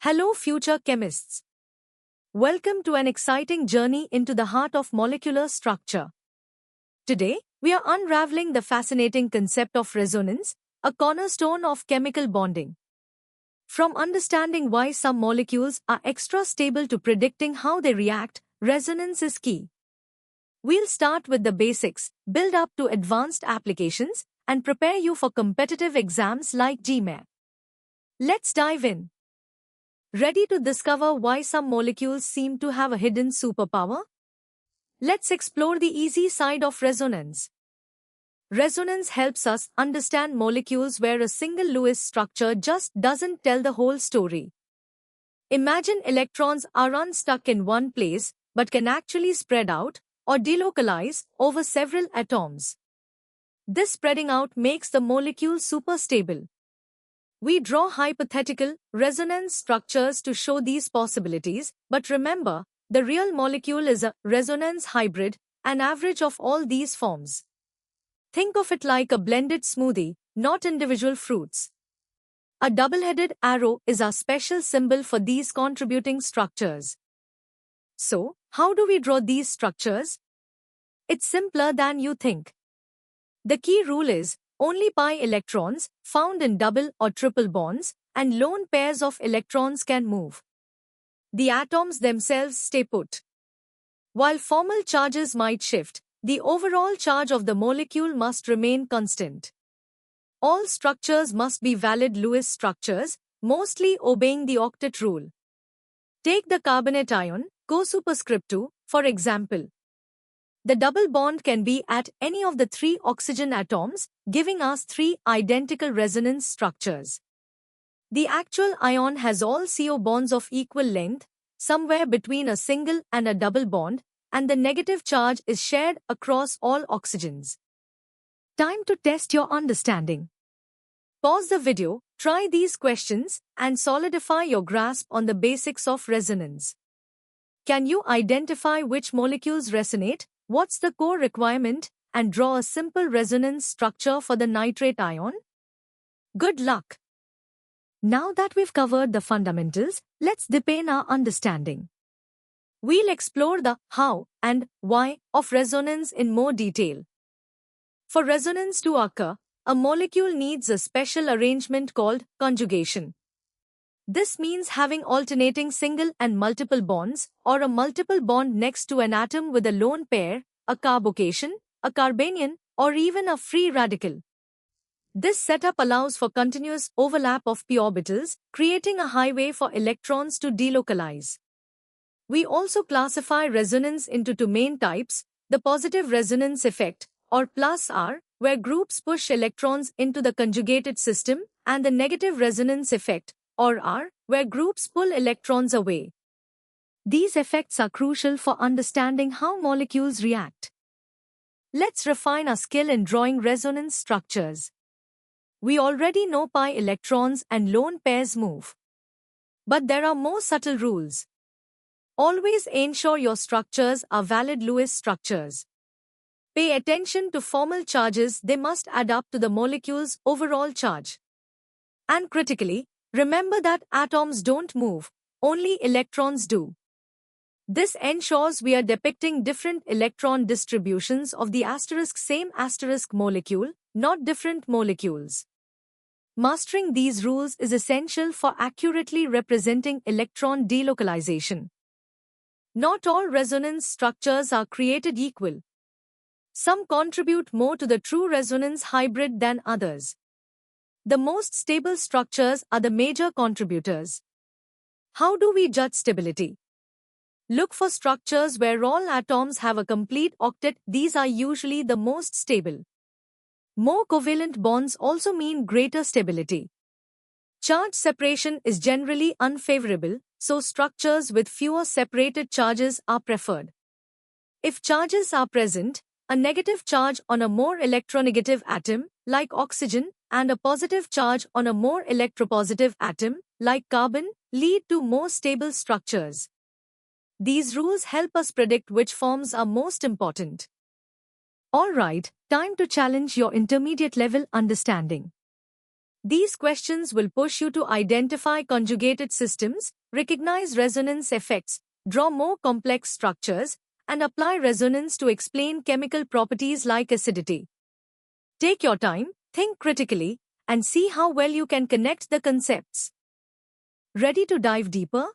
Hello, future chemists. Welcome to an exciting journey into the heart of molecular structure. Today, we are unraveling the fascinating concept of resonance, a cornerstone of chemical bonding. From understanding why some molecules are extra stable to predicting how they react, resonance is key. We'll start with the basics, build up to advanced applications, and prepare you for competitive exams like GMAT. Let's dive in. Ready to discover why some molecules seem to have a hidden superpower? Let's explore the easy side of resonance. Resonance helps us understand molecules where a single Lewis structure just doesn't tell the whole story. Imagine electrons are unstuck in one place but can actually spread out or delocalize over several atoms. This spreading out makes the molecule super stable. We draw hypothetical resonance structures to show these possibilities, but remember, the real molecule is a resonance hybrid, an average of all these forms. Think of it like a blended smoothie, not individual fruits. A double-headed arrow is our special symbol for these contributing structures. So, how do we draw these structures? It's simpler than you think. The key rule is, only pi electrons, found in double or triple bonds, and lone pairs of electrons can move. The atoms themselves stay put. While formal charges might shift, the overall charge of the molecule must remain constant. All structures must be valid Lewis structures, mostly obeying the octet rule. Take the carbonate ion, co-superscript 2, for example. The double bond can be at any of the three oxygen atoms, giving us three identical resonance structures. The actual ion has all CO bonds of equal length, somewhere between a single and a double bond, and the negative charge is shared across all oxygens. Time to test your understanding. Pause the video, try these questions, and solidify your grasp on the basics of resonance. Can you identify which molecules resonate? What's the core requirement, and draw a simple resonance structure for the nitrate ion? Good luck! Now that we've covered the fundamentals, let's deepen our understanding. We'll explore the how and why of resonance in more detail. For resonance to occur, a molecule needs a special arrangement called conjugation. This means having alternating single and multiple bonds, or a multiple bond next to an atom with a lone pair, a carbocation, a carbanion, or even a free radical. This setup allows for continuous overlap of p orbitals, creating a highway for electrons to delocalize. We also classify resonance into two main types, the positive resonance effect, or plus R, where groups push electrons into the conjugated system, and the negative resonance effect, or R, where groups pull electrons away. These effects are crucial for understanding how molecules react. Let's refine our skill in drawing resonance structures. We already know pi electrons and lone pairs move. But there are more subtle rules. Always ensure your structures are valid Lewis structures. Pay attention to formal charges, they must add up to the molecule's overall charge. And critically, remember that atoms don't move, only electrons do. This ensures we are depicting different electron distributions of the same molecule, not different molecules. Mastering these rules is essential for accurately representing electron delocalization. Not all resonance structures are created equal. Some contribute more to the true resonance hybrid than others. The most stable structures are the major contributors. How do we judge stability? Look for structures where all atoms have a complete octet. These are usually the most stable. More covalent bonds also mean greater stability. Charge separation is generally unfavorable, so structures with fewer separated charges are preferred. If charges are present, a negative charge on a more electronegative atom, like oxygen, and a positive charge on a more electropositive atom, like carbon, lead to more stable structures. These rules help us predict which forms are most important. Alright, time to challenge your intermediate level understanding. These questions will push you to identify conjugated systems, recognize resonance effects, draw more complex structures, and apply resonance to explain chemical properties like acidity. Take your time, think critically, and see how well you can connect the concepts. Ready to dive deeper?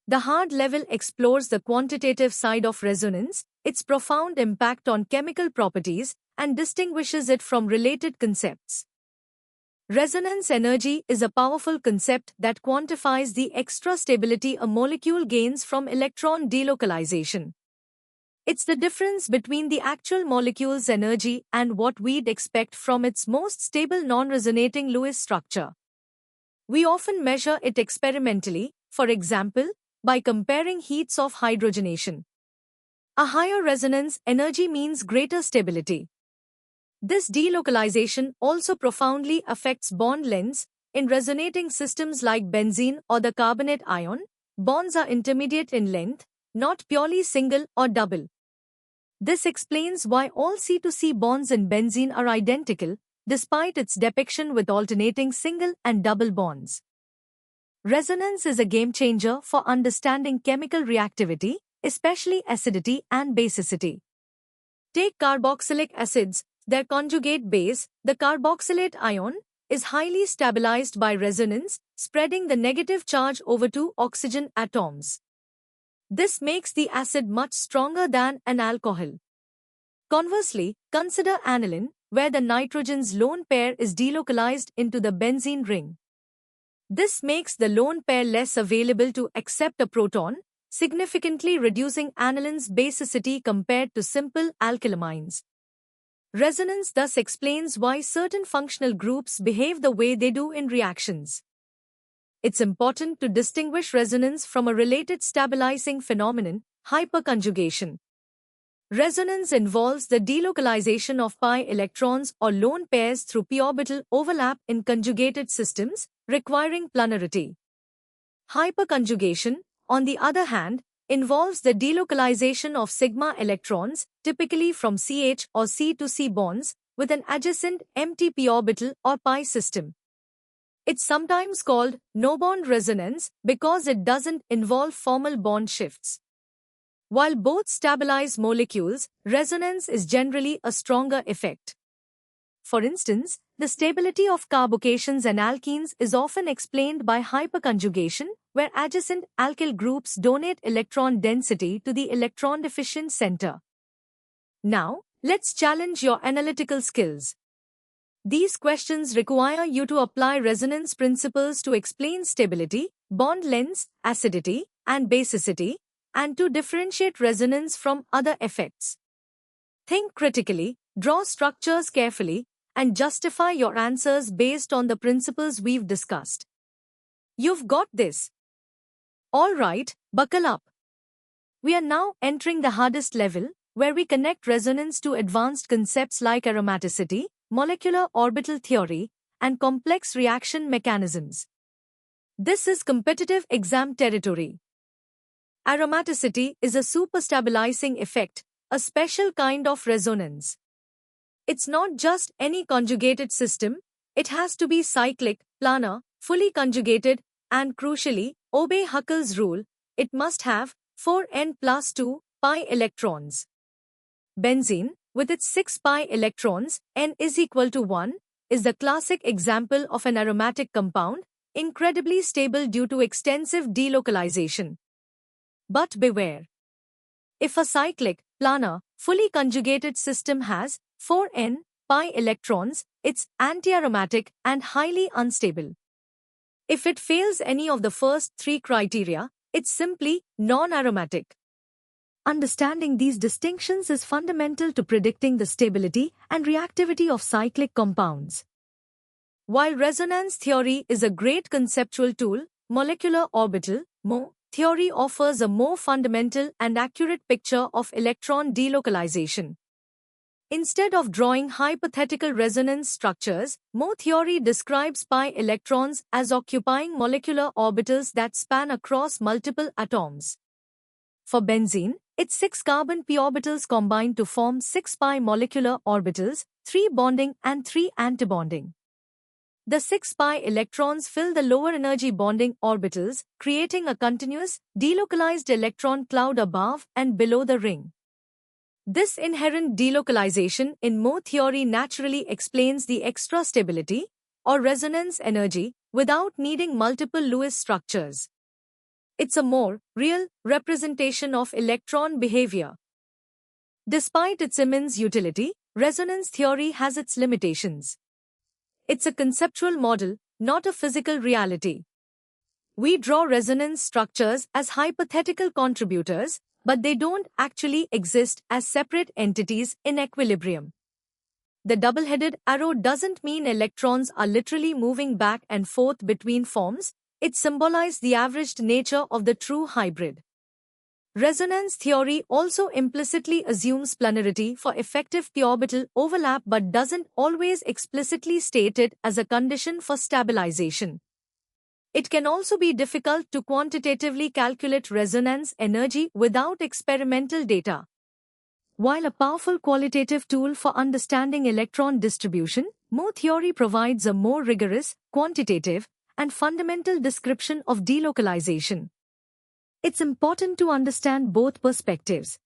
The hard level explores the quantitative side of resonance, its profound impact on chemical properties, and distinguishes it from related concepts. Resonance energy is a powerful concept that quantifies the extra stability a molecule gains from electron delocalization. It's the difference between the actual molecule's energy and what we'd expect from its most stable non-resonating Lewis structure. We often measure it experimentally, for example, by comparing heats of hydrogenation. A higher resonance energy means greater stability. This delocalization also profoundly affects bond lengths. In resonating systems like benzene or the carbonate ion, bonds are intermediate in length, not purely single or double. This explains why all C-to-C bonds in benzene are identical, despite its depiction with alternating single and double bonds. Resonance is a game-changer for understanding chemical reactivity, especially acidity and basicity. Take carboxylic acids, their conjugate base, the carboxylate ion, is highly stabilized by resonance, spreading the negative charge over two oxygen atoms. This makes the acid much stronger than an alcohol. Conversely, consider aniline, where the nitrogen's lone pair is delocalized into the benzene ring. This makes the lone pair less available to accept a proton, significantly reducing aniline's basicity compared to simple alkylamines. Resonance thus explains why certain functional groups behave the way they do in reactions. It's important to distinguish resonance from a related stabilizing phenomenon, hyperconjugation. Resonance involves the delocalization of pi electrons or lone pairs through p-orbital overlap in conjugated systems, requiring planarity. Hyperconjugation, on the other hand, involves the delocalization of sigma electrons, typically from CH or C-to-C bonds, with an adjacent empty p-orbital or pi system. It's sometimes called no-bond resonance because it doesn't involve formal bond shifts. While both stabilize molecules, resonance is generally a stronger effect. For instance, the stability of carbocations and alkenes is often explained by hyperconjugation, where adjacent alkyl groups donate electron density to the electron-deficient center. Now, let's challenge your analytical skills. These questions require you to apply resonance principles to explain stability, bond lengths, acidity, and basicity, and to differentiate resonance from other effects. Think critically, draw structures carefully, and justify your answers based on the principles we've discussed. You've got this. All right, buckle up. We are now entering the hardest level, where we connect resonance to advanced concepts like aromaticity, molecular orbital theory, and complex reaction mechanisms. This is competitive exam territory. Aromaticity is a superstabilizing effect, a special kind of resonance. It's not just any conjugated system, it has to be cyclic, planar, fully conjugated, and crucially, obey Huckel's rule, it must have 4n plus 2 pi electrons. Benzene, with its 6 pi electrons, n is equal to 1, is the classic example of an aromatic compound, incredibly stable due to extensive delocalization. But beware. If a cyclic, planar, fully conjugated system has 4n pi electrons, it's anti-aromatic and highly unstable. If it fails any of the first three criteria, it's simply non-aromatic. Understanding these distinctions is fundamental to predicting the stability and reactivity of cyclic compounds. While resonance theory is a great conceptual tool, molecular orbital (MO) theory offers a more fundamental and accurate picture of electron delocalization. Instead of drawing hypothetical resonance structures, MO theory describes pi electrons as occupying molecular orbitals that span across multiple atoms. For benzene, its 6 carbon p orbitals combine to form 6 pi molecular orbitals, 3 bonding and 3 antibonding. The 6 pi electrons fill the lower energy bonding orbitals, creating a continuous, delocalized electron cloud above and below the ring. This inherent delocalization in Mo theory naturally explains the extra stability, or resonance energy, without needing multiple Lewis structures. It's a more real representation of electron behavior. Despite its immense utility, resonance theory has its limitations. It's a conceptual model, not a physical reality. We draw resonance structures as hypothetical contributors, but they don't actually exist as separate entities in equilibrium. The double-headed arrow doesn't mean electrons are literally moving back and forth between forms, it symbolizes the averaged nature of the true hybrid. Resonance theory also implicitly assumes planarity for effective p-orbital overlap but doesn't always explicitly state it as a condition for stabilization. It can also be difficult to quantitatively calculate resonance energy without experimental data. While a powerful qualitative tool for understanding electron distribution, Mo theory provides a more rigorous, quantitative, and fundamental description of delocalization. It's important to understand both perspectives.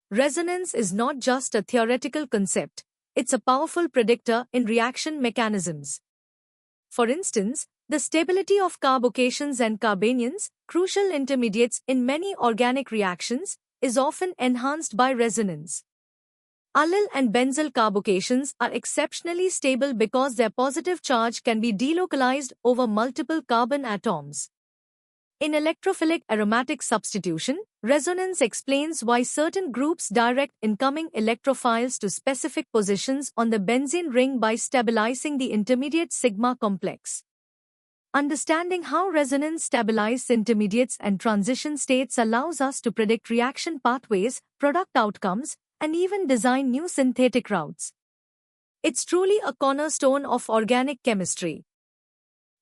Resonance is not just a theoretical concept, it's a powerful predictor in reaction mechanisms. For instance, the stability of carbocations and carbanions, crucial intermediates in many organic reactions, is often enhanced by resonance. Allyl and benzyl carbocations are exceptionally stable because their positive charge can be delocalized over multiple carbon atoms. In electrophilic aromatic substitution, resonance explains why certain groups direct incoming electrophiles to specific positions on the benzene ring by stabilizing the intermediate sigma complex. Understanding how resonance stabilizes intermediates and transition states allows us to predict reaction pathways, product outcomes, and even design new synthetic routes. It's truly a cornerstone of organic chemistry.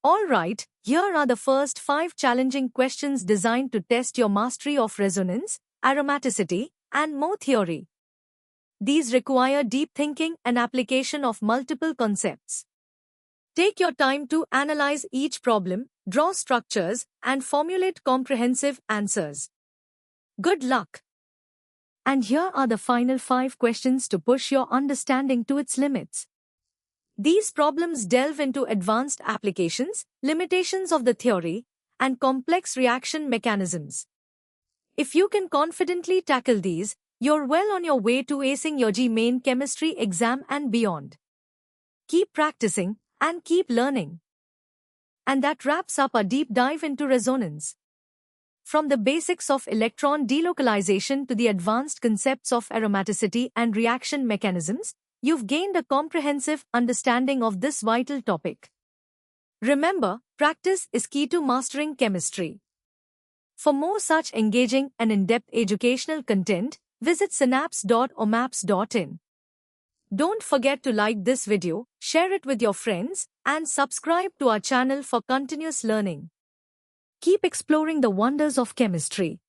Alright, here are the first 5 challenging questions designed to test your mastery of resonance, aromaticity, and Mo theory. These require deep thinking and application of multiple concepts. Take your time to analyze each problem, draw structures, and formulate comprehensive answers. Good luck! And here are the final 5 questions to push your understanding to its limits. These problems delve into advanced applications, limitations of the theory, and complex reaction mechanisms. If you can confidently tackle these, you're well on your way to acing your G-Main chemistry exam and beyond. Keep practicing and keep learning. And that wraps up our deep dive into resonance. From the basics of electron delocalization to the advanced concepts of aromaticity and reaction mechanisms, you've gained a comprehensive understanding of this vital topic. Remember, practice is key to mastering chemistry. For more such engaging and in-depth educational content, visit synapse.omaps.in. Don't forget to like this video, share it with your friends, and subscribe to our channel for continuous learning. Keep exploring the wonders of chemistry.